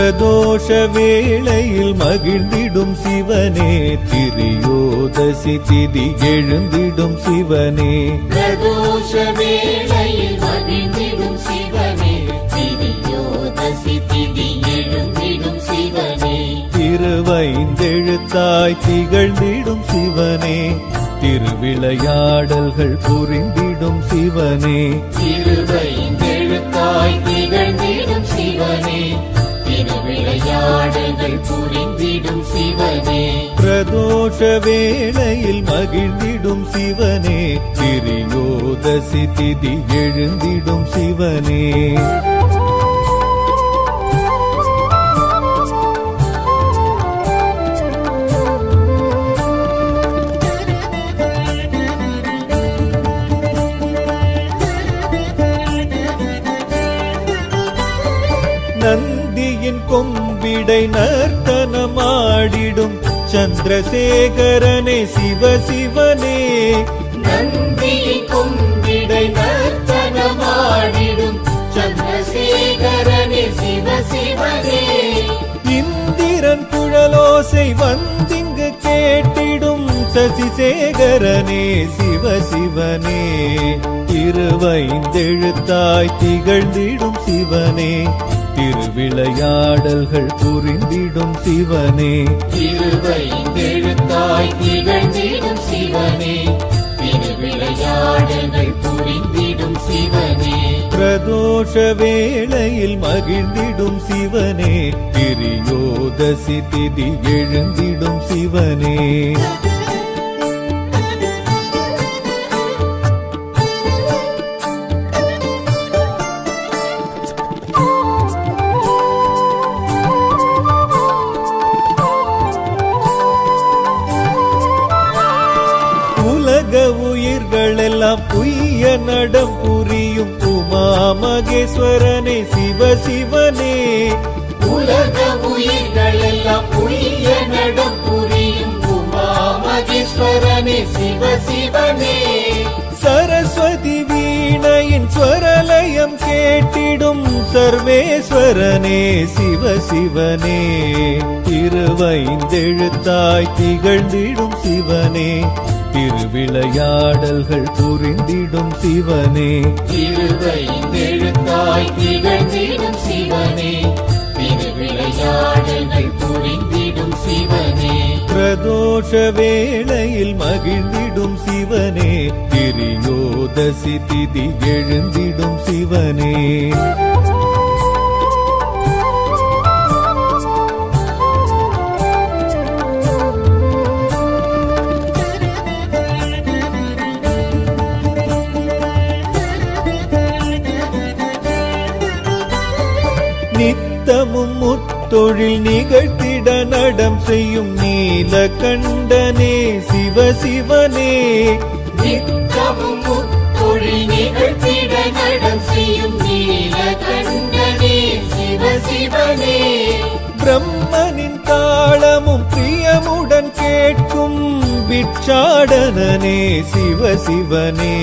பிரதோஷ வேளையில் மகிழ்ந்திடும் சிவனே, திரியோதசி திதி எழுந்திடும் சிவனே. பிரதோஷ வேளையில் மகிழ்ந்திடும் சிவனே, திரியோதசி திதி எழுந்திடும் சிவனே. திருவைந்தெழுத்தாய் திகழ்ந்திடும் சிவனே, திருவிளையாடல்கள் புரிந்திடும் சிவனே. திருவைந்தெழுத்தாய் திகழ்ந்திடும் சிவனே, திருவிளையாடல்கள் புரிந்திடும் சிவனே. பிரதோஷ வேளையில் மகிழ்ந்திடும் சிவனே, திரியோதசி திதி எழுந்திடும் சிவனே. நந்தியின் கொம்பிடை நர்த்தனமாடிடும் சந்திரசேகரனே சிவசிவனே. நந்தியின் கொம்பிடை நர்த்தனமாடிடும் சந்திரசேகரனே சிவசிவனே. இந்திரன் குழலோசை வந்திங்கு கேட்டிடும் சசிசேகரனே சிவசிவனே. திருவைந்தெழுத்தாய் திகழ்ந்திடும் சிவனே, திருவிளையாடல்கள் புரிந்திடும் சிவனே. திருவைந்தெழுத்தாய் திகழ்ந்திடும் சிவனே, திருவிளையாடல்கள் புரிந்திடும் சிவனே. பிரதோஷ வேளையில் மகிழ்ந்திடும் சிவனே, திரியோதசி திதி எழுந்திடும் சிவனே. உயிர்களெல்லாம் புய்ய நடம் புரியும் உமா மகேஸ்வரனே சிவசிவனே. உலக உயிர்களெல்லாம் புய்ய நடம் புரியும் உமா மகேஸ்வரனே சிவசிவனே. சரஸ்வதி வீணையின் ஸ்வரலயம் கேட்டிடும் சர்வேஸ்வரனே சிவசிவனே. திருவைந்தெழுத்தாய் திகழ்ந்திடும் சிவனே, திருவிளையாடல்கள் புரிந்திடும் சிவனே. திருவைந்தெழுத்தாய் திகழ்ந்திடும் சிவனே, திருவிளையாடல்கள் புரிந்திடும் சிவனே. பிரதோஷ வேளையில் மகிழ்ந்திடும் சிவனே, திரியோதசி திதி எழுந்திடும் சிவனே. நித்தமும் முத்தொழில் நிகழ்த்திட நடம் செய்யும் நீலகண்டனே சிவசிவனே. நித்தமும் முத்தொழில் நிகழ்த்திட நடம் செய்யும் நீலகண்டனே சிவசிவனே. பிரம்மனின் தாளமும் பிரியமுடன் கேட்கும் பிட்சாடனே சிவசிவனே.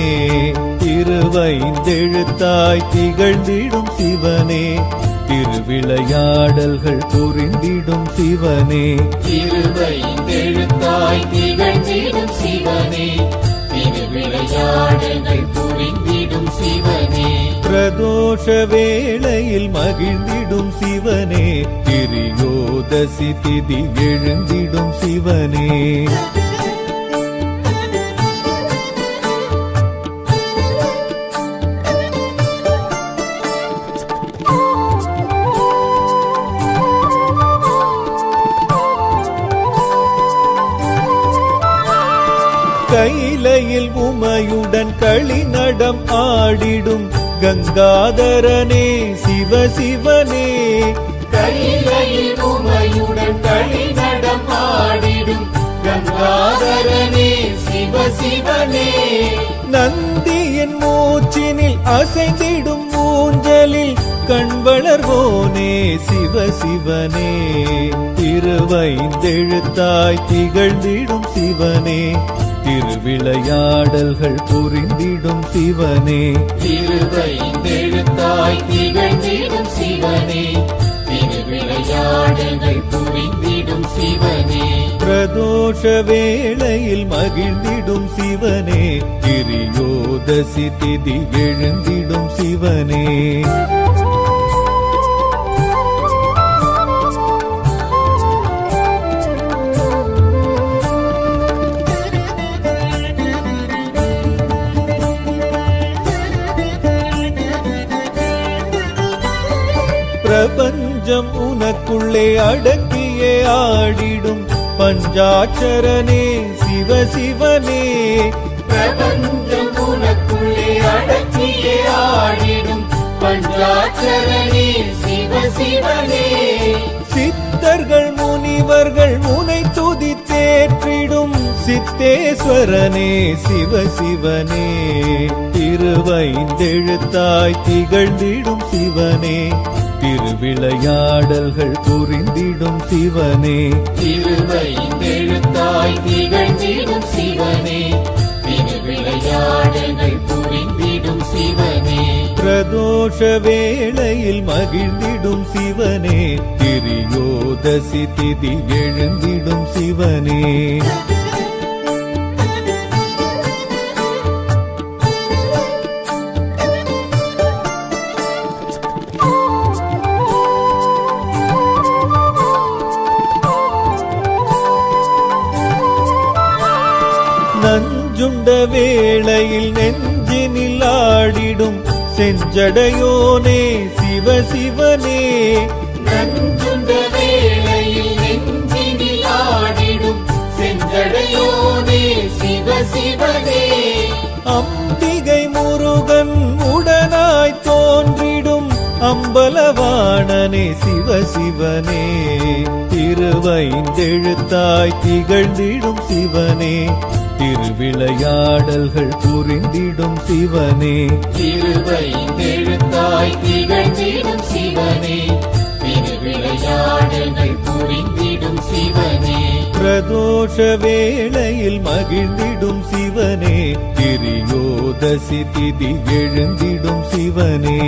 திருவைந்தெழுத்தாய் திகழ்ந்திடும் சிவனே, திருவிளையாடல்கள் புரிந்திடும் சிவனே. திருவைந்தெழுத்தாய் திகழ்ந்திடும் சிவனே, திருவிளையாடல்கள் புரிந்திடும் சிவனே. பிரதோஷ வேளையில் மகிழ்ந்திடும் சிவனே, திரியோதசி திதி எழுந்திடும் சிவனே. கைலையில் உமையுடன் களிநடம் ஆடிடும் கங்காதரனே சிவசிவனே. கைலையில் உமையுடன் களிநடம் ஆடிடும் கங்காதரனே சிவசிவனே. நந்தியின் மூச்சினில் அசைந்திடும் ஊஞ்சலில் கண்வளர்வோனே சிவசிவனே. திருவைந்தெழுத்தாய் திகழ்ந்திடும் சிவனே, திருவிளையாடல்கள் புரிந்திடும் சிவனே. திருவைந்தெழுத்தாய் திகழ்ந்திடும் சிவனே, திருவிளையாடல்கள் சிவனே பிரதோஷ வேளையில் மகிழ்ந்திடும் சிவனே கிரியோதசி திதி எழுந்திடும் சிவனே பிரபஞ்சம் உனக்குள்ளே அடக்கியே ஆடிடும் பஞ்சாட்சரனே சிவ சிவனே பிரபஞ்சம் உனக்குள்ளே அடக்கியே ஆடிடும் பஞ்சாட்சரனே சிவ சிவனே சித்தர்கள் முனிவர்கள் உனை துதி தேற்றிடும் சித்தேஸ்வரனே சிவ சிவனே திருவைந்தெழுத்தாய் திகழ்ந்திடும் சிவனே திருவிளையாடல்கள் புரிந்திடும் சிவனே திருவைந்தெழுத்தாய் திகழ்ந்திடும் சிவனே திருவிளையாடல்கள் புரிந்திடும் சிவனே பிரதோஷ வேளையில் மகிழ்ந்திடும் சிவனே கிரியோதசி திதி எழுந்திடும் சிவனே நஞ்சுண்ட வேளையில் நெஞ்சினில் ஆடிடும் செஞ்சடையோனே சிவ சிவனே நஞ்சுண்ட வேளையில் நெஞ்சினில் ஆடிடும் செஞ்சடையோனே சிவ சிவனே அம்பிகை முருகன் உடனாய் தோன்றிடும் அம்பலவாணனே சிவ சிவனே திருவைந்தெழுத்தாய் திகழ்ந்திடும் சிவனே திருவிளையாடல்கள் புரிந்திடும் சிவனே திருவைந்தெழுத்தாய் திகழ்ந்திடும் சிவனே திருவிளையாடல்கள் புரிந்திடும் சிவனே பிரதோஷ வேளையில் மகிழ்ந்திடும் சிவனே கிரியோதசி திதி எழுந்திடும் சிவனே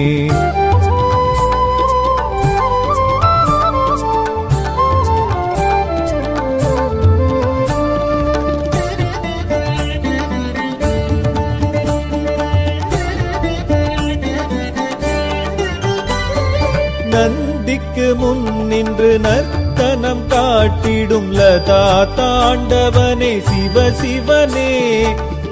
நந்திக்கு முன் நின்று நர்த்தனம் காட்டிடும் லதா தாண்டவனே சிவ சிவனே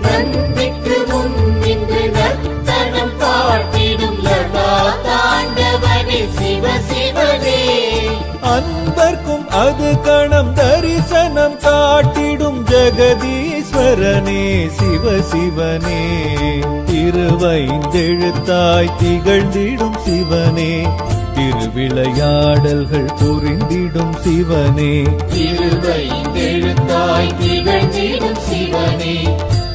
நந்திக்கு முன் நின்று நர்த்தனம் காட்டிடும் லதா தாண்டவனே சிவ சிவனே அன்பர்க்கும் அது கணம் தரிசனம் காட்டிடும் ஜெகதீஸ்வரனே சிவ சிவனே திருவைந்தெழுத்தாய் திகழ்ந்திடும் சிவனே திருவிளையாடல்கள் புரிந்திடும் சிவனே திருவைந்தெழுத்தாய் திகழ்ந்திடும் சிவனே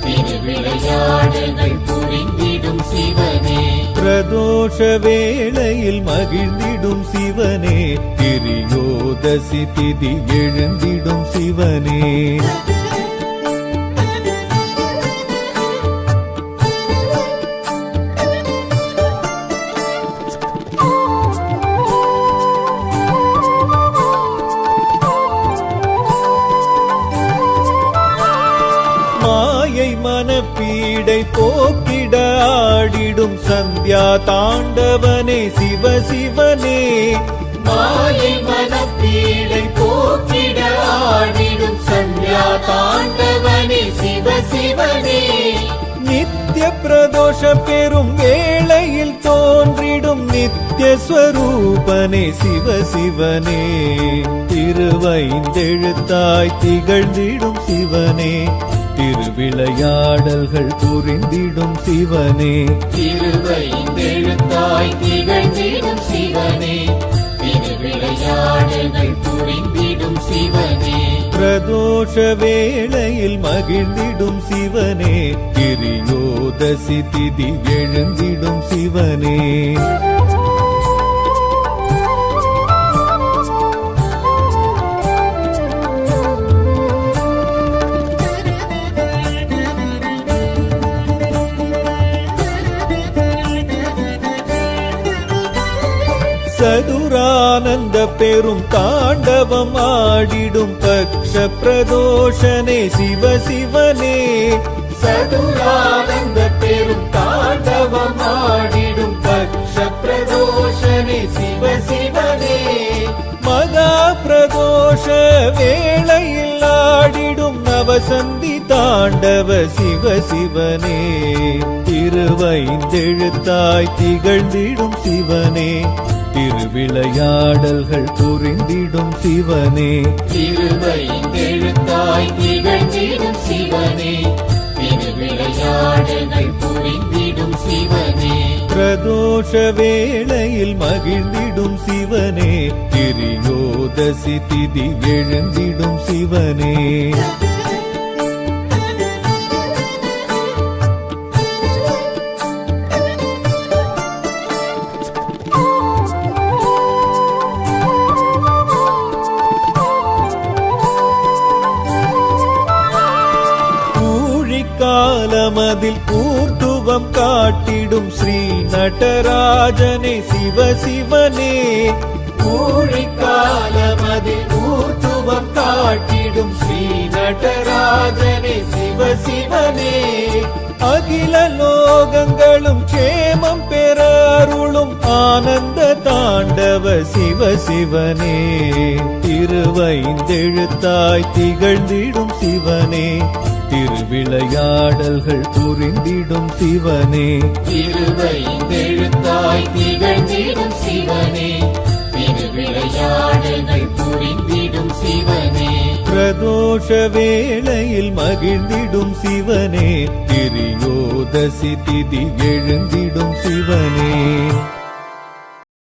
திருவிளையாடல்கள் புரிந்திடும் சிவனே பிரதோஷ வேளையில் மகிழ்ந்திடும் சிவனே கிரியோதசி திதி எழுந்திடும் சிவனே மனப்பீடை போக்கிட ஆடிடும் சந்தியா தாண்டவனே சிவ சிவனே மாயை மனப்பீடை போக்கிட ஆடிடும் சந்தியா தாண்டவனே சிவ சிவனே நித்திய பிரதோஷ பெரும் வேளையில் தோன்றிடும் நித்திய ஸ்வரூபனே சிவ சிவனே திருவைந்தெழுத்தாய் திகழ்ந்திடும் சிவனே திருவிளையாடல்கள் புரிந்திடும் சிவனே திருவைந்தெழுத்தாய் திகழ்ந்திடும் சிவனே திருவிளையாடல்கள் புரிந்திடும் சிவனே பிரதோஷ வேளையில் மகிழ்ந்திடும் சிவனே கிரியோதசி திதி எழுந்திடும் சிவனே சதுரானந்த பெரும் தாண்டவம் ஆடிடும் பக்ஷ பிரதோஷனே சிவ சிவனே சதுரானந்த பெரும் தாண்டவம் ஆடிடும் பக்ஷ பிரதோஷனே சிவ சிவனே மகா பிரதோஷ வேளையில் ஆடிடும் நவசந்தி தாண்டவ சிவ சிவனே திருவைந்தெழுத்தாய் திகழ்ந்திடும் சிவனே திருவிளையாடல்கள் புரிந்திடும் சிவனே திருவைந்தெழுத்தாய் திகழ்ந்திடும் சிவனே திருவிளையாடல்கள் புரிந்திடும் சிவனே பிரதோஷ வேளையில் மகிழ்ந்திடும் சிவனே திரியோதசி திதி எழுந்திடும் சிவனே காலமதில் கூர்த்துவம் காட்டிடும் ஸ்ரீ நடராஜனே சிவ சிவனே ஊழிக்காலமதில் ஊர்த்துவம் காட்டிடும் ஸ்ரீ நடராஜனே சிவ சிவனே அகில லோகங்களும் க்ஷேமம் பெற அருளும் ஆனந்த தாண்டவ சிவ சிவனே திருவைந்தெழுத்தாய் திகழ்ந்திடும் சிவனே திருவிளையாடல்கள் புரிந்திடும் சிவனே திருவைந்தெழுத்தாய் திகழ்ந்திடும் சிவனே திருவிளையாடல்கள் புரிந்திடும் சிவனே பிரதோஷ வேளையில் மகிழ்ந்திடும் சிவனே திரியோதசி திதி எழுந்திடும் சிவனே